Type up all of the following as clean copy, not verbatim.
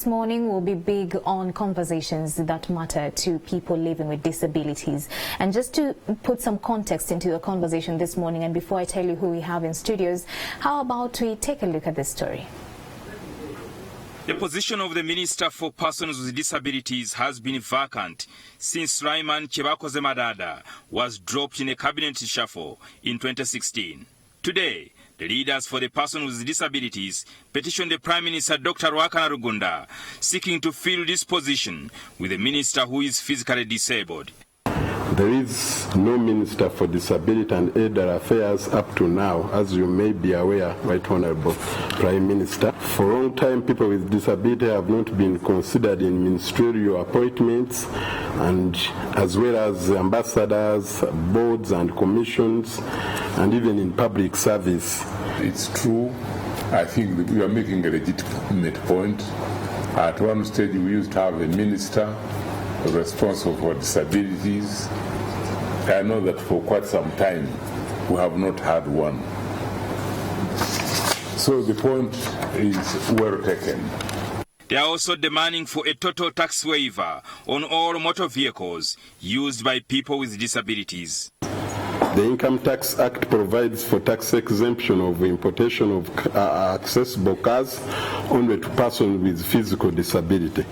This morning will be big on conversations that matter to people living with disabilities. And just to put some context into the conversation this morning, and before I tell you who we have in studios, how about we take a look at this story? The position of the Minister for Persons with Disabilities has been vacant since Sulaiman Chebakoze Madada was dropped in a cabinet reshuffle in 2016. Today, the leaders for the persons with disabilities petitioned the Prime Minister Dr. Ruakana Rugunda, seeking to fill this position with a minister who is physically disabled. There is no Minister for Disability and Elder Affairs up to now, as you may be aware, Right Honourable Prime Minister. For a long time, people with disability have not been considered in ministerial appointments, and as well as ambassadors, boards and commissions, and even in public service. It's true. I think that we are making a legitimate point. At one stage, we used to have a minister responsible for disabilities. I know that for quite some time we have not had one. So the point is well taken. They are also demanding for a total tax waiver on all motor vehicles used by people with disabilities. The Income Tax Act provides for tax exemption of importation of accessible cars only to persons with physical disability.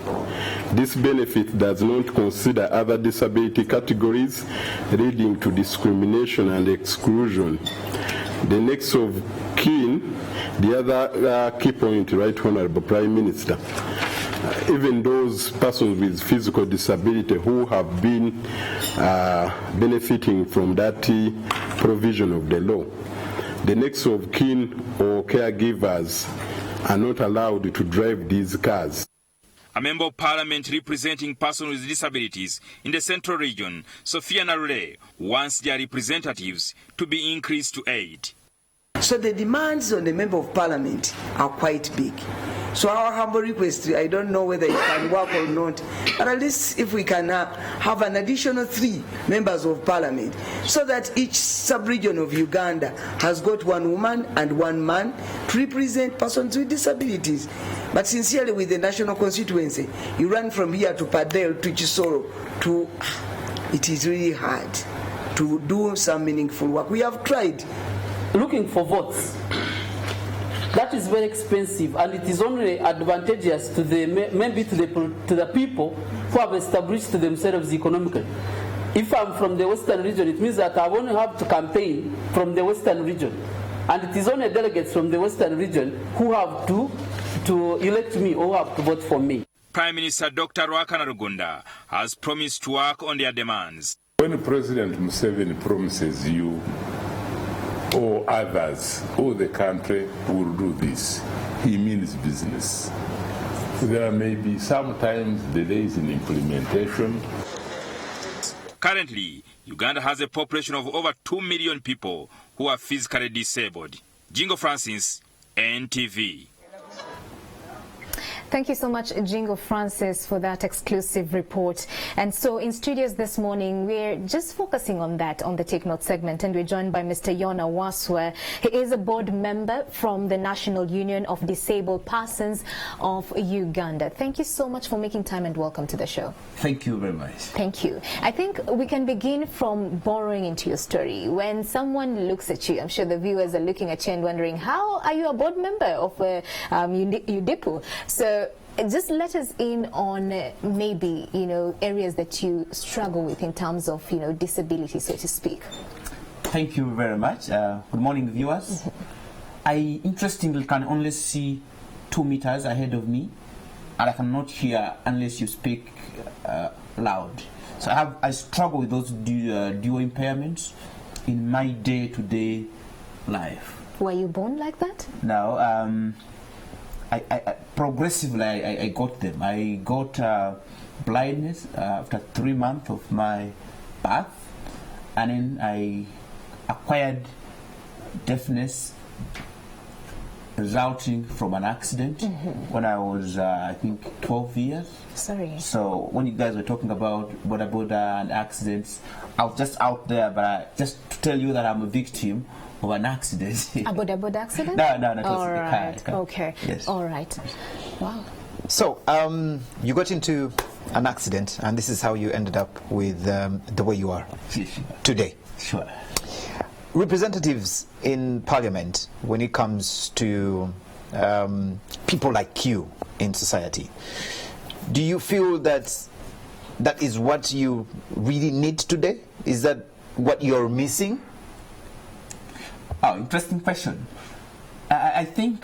This benefit does not consider other disability categories, leading to discrimination and exclusion. The next of kin, the other key point, Right Honourable Prime Minister, even those persons with physical disability who have been benefiting from that provision of the law, the next of kin or caregivers are not allowed to drive these cars. A member of parliament representing persons with disabilities in the central region, Sophia Narule, wants their representatives to be increased to 8. So the demands on the member of parliament are quite big. So our humble request, I don't know whether it can work or not, but at least if we can have an additional 3 members of parliament, so that each sub-region of Uganda has got 1 woman and 1 man to represent persons with disabilities. But sincerely, with the national constituency, you run from here to Padel to Chisoro, it is really hard to do some meaningful work. We have tried. Looking for votes. That is very expensive, and it is only advantageous to the people who have established themselves economically. If I'm from the Western region, it means that I only have to campaign from the Western region, and it is only delegates from the Western region who have to elect me or have to vote for me. Prime Minister Dr. Ruakana Rugunda has promised to work on their demands. When President Museveni promises you or others or the country will do this, he means business. There may be sometimes delays in implementation. Currently, Uganda has a population of over 2 million people who are physically disabled. Jingo Francis, NTV. Thank you so much, Jingo Francis, for that exclusive report. And so in studios this morning, we're just focusing on that, on the Take Note segment, and we're joined by Mr. Yona Waswa. He is a board member from the National Union of Disabled Persons of Uganda. Thank you so much for making time and welcome to the show. Thank you very much. Thank you. I think we can begin from borrowing into your story. When someone looks at you, I'm sure the viewers are looking at you and wondering, how are you a board member of UDIPU? So just let us in on maybe, areas that you struggle with in terms of, disability, so to speak. Thank you very much. Good morning, viewers. I interestingly can only see 2 meters ahead of me, and I cannot hear unless you speak loud. So I struggle with those dual impairments in my day-to-day life. Were you born like that? No. I progressively I got them. I got blindness after 3 months of my birth, and then I acquired deafness resulting from an accident when I was I think 12 years. Sorry. So when you guys were talking about boda and accidents, I was just out there, but just to tell you that I'm a victim of an accident. A boda accident? No, it was all the right. car. Okay. Yes. All right. Wow. So, you got into an accident, and this is how you ended up with the way you are today. Sure. Representatives in Parliament, when it comes to people like you in society, do you feel that that is what you really need today? Is that what you're missing? Oh, interesting question. I think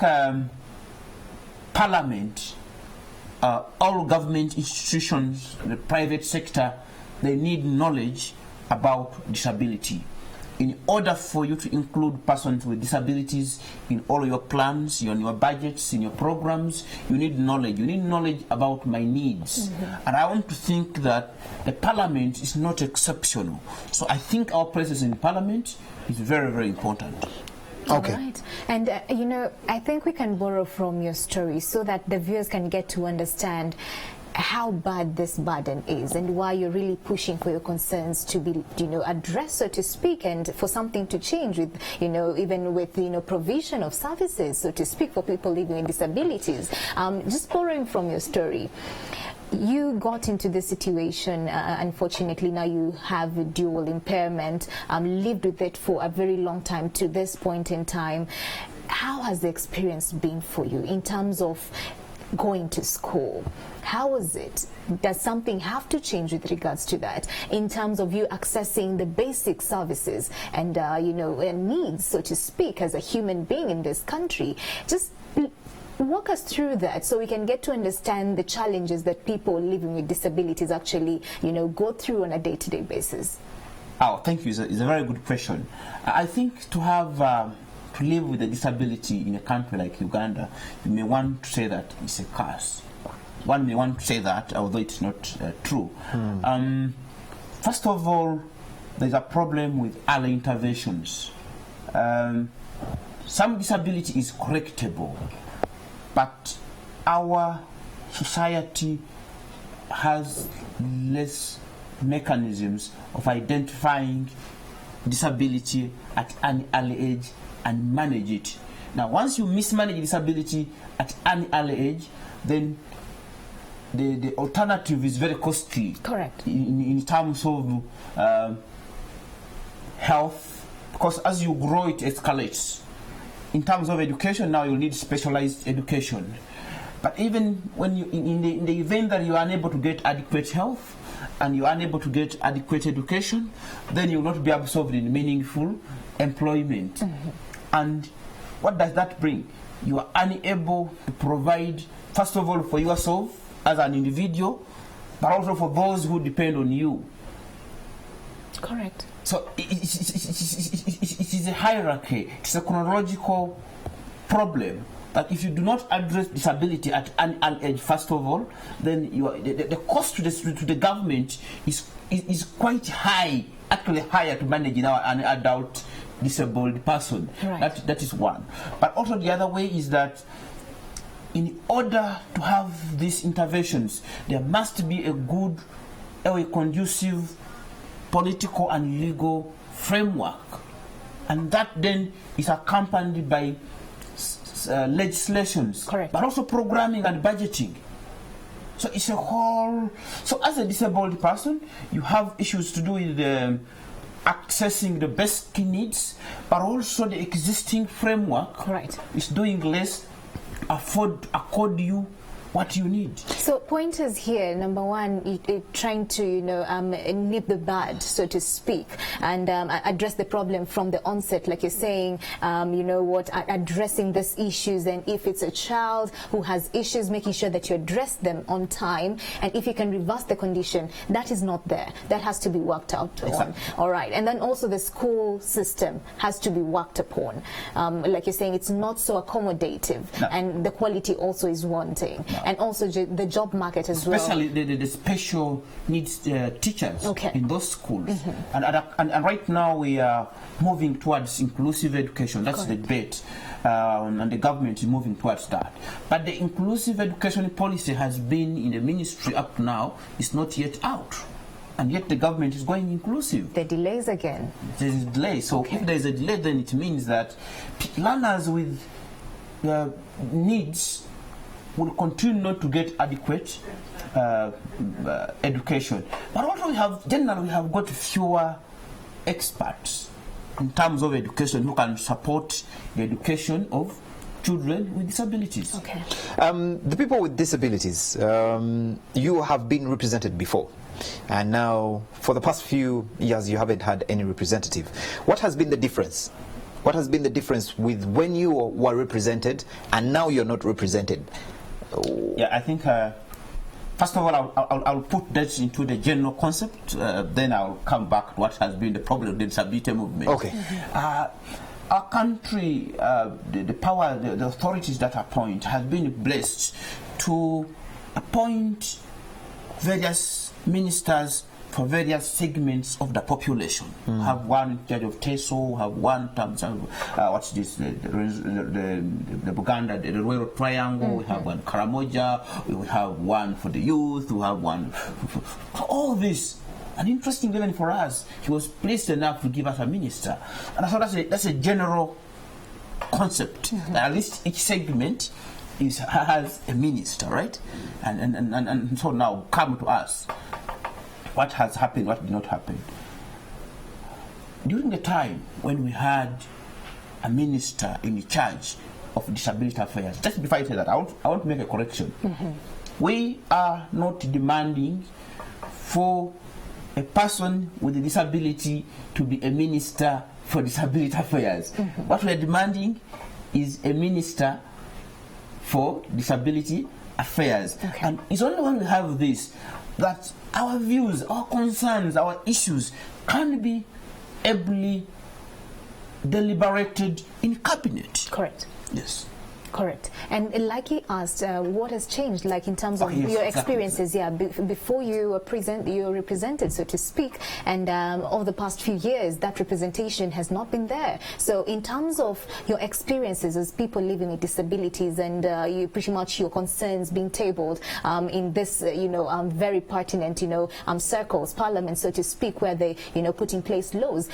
Parliament, all government institutions, the private sector, they need knowledge about disability. In order for you to include persons with disabilities in all your plans, in your budgets, in your programs, you need knowledge. You need knowledge about my needs. And I want to think that the Parliament is not exceptional. So I think our presence in Parliament is very, very important. Okay. All right. And, you know, I think we can borrow from your story so that the viewers can get to understand how bad this burden is and why you're really pushing for your concerns to be, you know, addressed, so to speak, and for something to change with, you know, even with, you know, provision of services, so to speak, for people living with disabilities. Just borrowing from your story, you got into this situation, unfortunately now you have a dual impairment, lived with it for a very long time to this point in time. How has the experience been for you in terms of going to school? How was it? Does something have to change with regards to that in terms of you accessing the basic services and you know, needs, so to speak, as a human being in this country? Just walk us through that so we can get to understand the challenges that people living with disabilities actually, you know, go through on a day-to-day basis. Oh, thank you. It's a very good question. I think to have to live with a disability in a country like Uganda, you may want to say that it's a curse. One may want to say that, although it's not true. First of all, there's a problem with early interventions. Some disability is correctable, but our society has less mechanisms of identifying disability at an early age and manage it. Now, once you mismanage disability at an early age, then the alternative is very costly. Correct. In terms of health, because as you grow, it escalates. In terms of education, now you need specialized education. But even when you, in the event that you are unable to get adequate health and you are unable to get adequate education, then you will not be absorbed in meaningful employment. And what does that bring? You are unable to provide, first of all, for yourself as an individual, but also for those who depend on you. Correct. So it is a hierarchy. It's a chronological problem that if you do not address disability at an early age, first of all, then the cost to the government is quite high, actually higher to manage now an adult disabled person. Right. That is one. But also the other way is that in order to have these interventions, there must be a good, a conducive political and legal framework, and that then is accompanied by legislations. Correct. But also programming and budgeting. So it's a whole. So as a disabled person, you have issues to do with accessing the basic needs, but also the existing framework is doing less accord you what you need. So pointers here, number one, trying to, you know, nip the bud, so to speak, and address the problem from the onset, like you're saying, you know what, addressing these issues, and if it's a child who has issues, making sure that you address them on time, and if you can reverse the condition, that is not there. That has to be worked out on. All right, and then also the school system has to be worked upon. Like you're saying, it's not so accommodative, and the quality also is wanting. And also the job market as well. Especially the special needs teachers in those schools. And right now we are moving towards inclusive education. That's the debate. And the government is moving towards that. But the inclusive education policy has been in the ministry up to now. It's not yet out. And yet the government is going inclusive. The delays again. There is a delay. So if there is a delay, then it means that learners with needs will continue not to get adequate education. But what we have, generally, we have got fewer experts in terms of education who can support the education of children with disabilities. Okay. The people with disabilities, you have been represented before, and now for the past few years you haven't had any representative. What has been the difference? What has been the difference with when you were represented and now you're not represented? Yeah, I think first of all I'll put that into the general concept, then I'll come back to what has been the problem of the disability movement. Okay. Our country, the authorities that appoint has been blessed to appoint various ministers for various segments of the population. Have one in charge of TESO, have one in terms of what's this, the Buganda, the Royal Triangle, we have one Karamoja, we have one for the youth, we have one for all this. And interesting even for us, he was pleased enough to give us a minister. And I thought that's a general concept. At least each segment has a minister, right? And so now come to us. What has happened, what did not happen? During the time when we had a minister in charge of disability affairs, just before I say that, I want to make a correction. We are not demanding for a person with a disability to be a minister for disability affairs. What we are demanding is a minister for disability affairs. Okay. And it's only when we have this that our views, our concerns, our issues can be ably deliberated in cabinet. Correct. Yes. Correct. And like he asked, what has changed, like in terms of yes, your exactly. experiences, before you were represented, so to speak, and over the past few years, that representation has not been there. So in terms of your experiences as people living with disabilities and you pretty much your concerns being tabled in this, very pertinent, circles, parliament, so to speak, where they, put in place laws,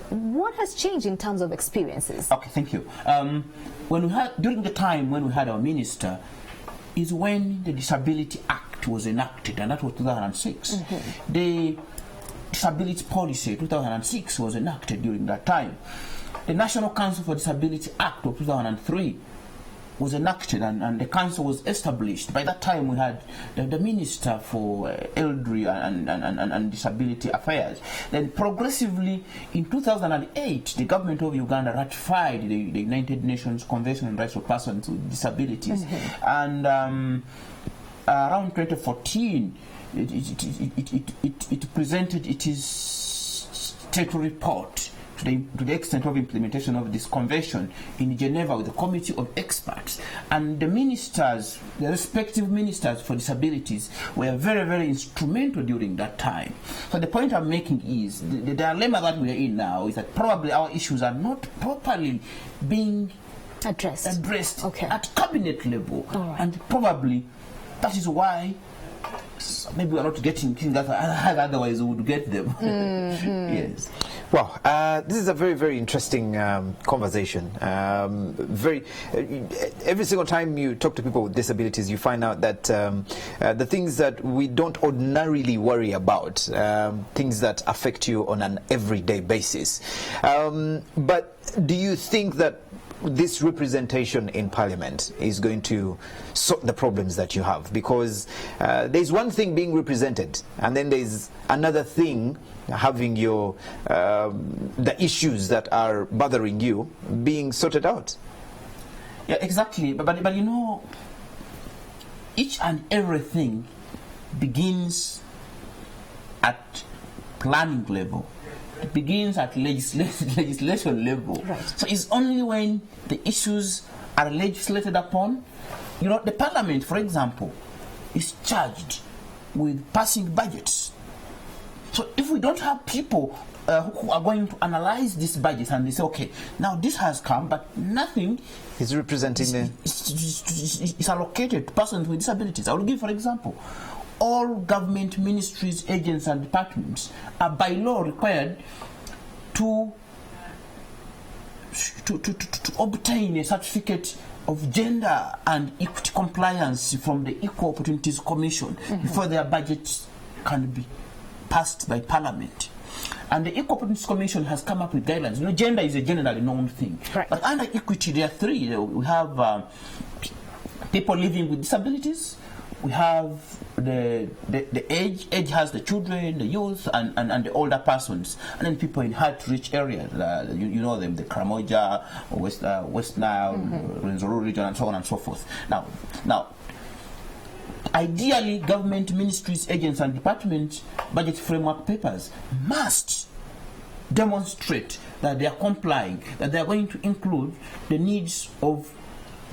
what has changed in terms of experiences? Okay, thank you. During the time when we had our minister, is when the Disability Act was enacted, and that was 2006. The Disability Policy 2006 was enacted during that time. The National Council for Disability Act of 2003 was enacted, and the council was established. By that time we had the Minister for Elderly and Disability Affairs. Then progressively in 2008 the government of Uganda ratified the United Nations Convention on the Rights of Persons with Disabilities. And around 2014 it presented its state report to the extent of implementation of this convention in Geneva with a committee of experts. And the ministers, the respective ministers for disabilities, were very, very instrumental during that time. So the point I'm making is, the dilemma that we are in now is that probably our issues are not properly being addressed at cabinet level. Right. And probably that is why maybe we are not getting things that otherwise we would get them. Yes. Well, this is a very, very interesting conversation. Every single time you talk to people with disabilities, you find out that the things that we don't ordinarily worry about, things that affect you on an everyday basis. But do you think that this representation in Parliament is going to sort the problems that you have? Because there's one thing being represented, and then there's another thing having your the issues that are bothering you being sorted out. Yeah, exactly. But each and everything begins at planning level. It begins at legislation level. Right. So it's only when the issues are legislated upon. The Parliament, for example, is charged with passing budgets. So if we don't have people who are going to analyze this budget and they say, okay, now this has come, but nothing is representing is allocated to persons with disabilities. I will give, for example, all government ministries, agents and departments are by law required to obtain a certificate of gender and equity compliance from the Equal Opportunities Commission before their budget can be passed by Parliament. And the Equal Opportunities Commission has come up with guidelines. You know, gender is a generally known thing. Right. But under equity, there are three. We have people living with disabilities. We have the age has the children, the youth, and the older persons. And then people in hard-to-reach areas. You know them, the Karamoja, West Nile, Rwenzori region, and so on and so forth. Now, ideally, government ministries, agents, and department budget framework papers must demonstrate that they are complying, that they are going to include the needs of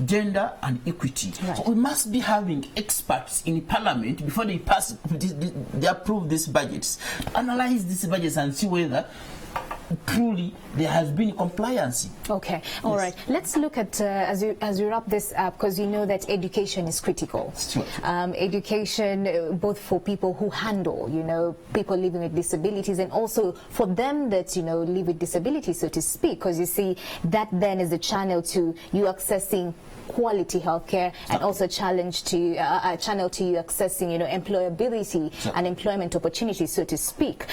gender and equity. Right. So we must be having experts in Parliament before they they approve these budgets, analyze these budgets and see whether truly there has been compliance. Okay, all right. Let's look at as we wrap this up, because you know that education is critical. Sure. Education, both for people who handle, you know, people living with disabilities, and also for them that, you know, live with disabilities, so to speak. Because you see, that then is a channel to you accessing quality healthcare, and also a channel to you accessing, you know, employability and employment opportunities, so to speak.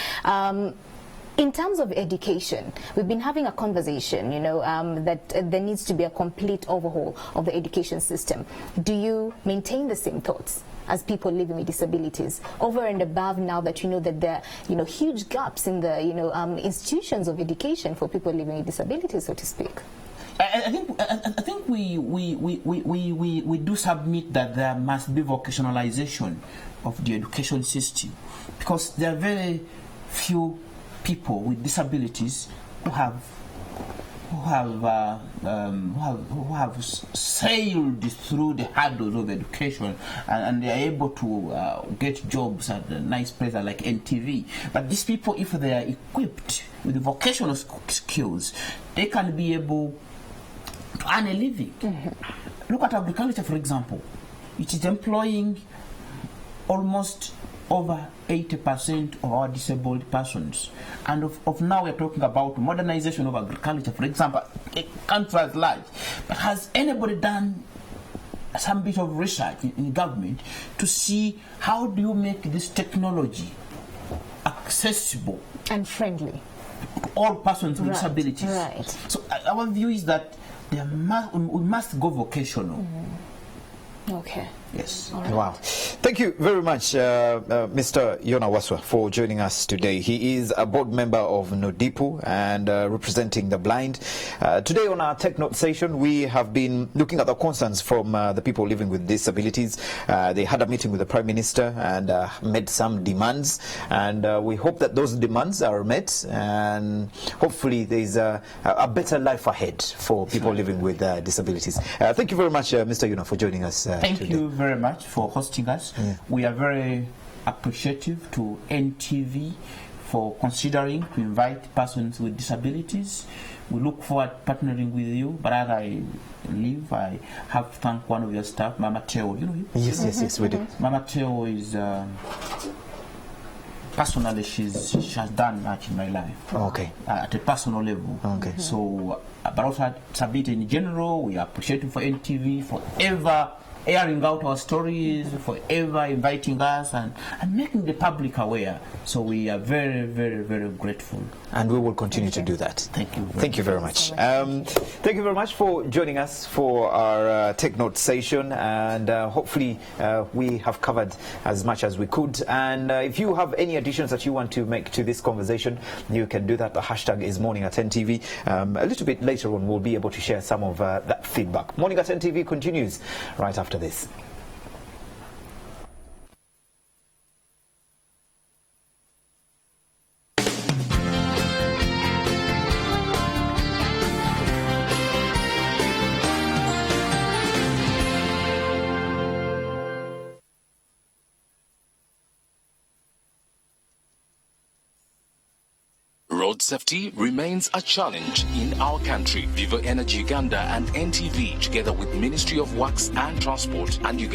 In terms of education, we've been having a conversation, you know, that there needs to be a complete overhaul of the education system. Do you maintain the same thoughts as people living with disabilities, over and above now that you know that there are, you know, huge gaps in the, you know, institutions of education for people living with disabilities, so to speak? I think we do submit that there must be vocationalization of the education system, because there are very few people with disabilities who have sailed through the hurdles of education, and they are able to get jobs at a nice place like NTV. But these people, if they are equipped with vocational skills, they can be able to earn a living. Look at agriculture, for example. It is employing almost over 80% of our disabled persons. And of now we're talking about modernization of agriculture, for example, a country as large. But has anybody done some bit of research in government to see how do you make this technology accessible and friendly to all persons with disabilities? Right. So our view is that we must go vocational. Okay. Yes. Right. Wow. Thank you very much, Mr. Yona Waswa, for joining us today. He is a board member of Nodipu and representing the blind. Today on our Tech Note session, we have been looking at the concerns from the people living with disabilities. They had a meeting with the Prime Minister and made some demands, and we hope that those demands are met, and hopefully there is a better life ahead for people living with disabilities. Thank you very much, Mr. Yona, for joining us Thank today. you very much for hosting us. We are very appreciative to NTV for considering to invite persons with disabilities. We look forward to partnering with you. But as I leave, I have to thank one of your staff, Mama Teo. You know him? Yes, we do. Mama Teo is personally, she has done much in my life. Okay. At a personal level. Okay. So, but also at Sabit in general, we are appreciative for NTV for ever airing out our stories, forever inviting us and making the public aware. So we are very, very, very grateful. And we will continue to do that. Thank you. Thank you very much. Thank you very much for joining us for our Tech Note session, and hopefully we have covered as much as we could. And if you have any additions that you want to make to this conversation, you can do that. The hashtag is Morning at NTV. A little bit later on, we'll be able to share some of that feedback. Morning at NTV continues right after this. Road safety remains a challenge in our country. Vivo Energy Uganda and NTV, together with Ministry of Works and Transport and Uganda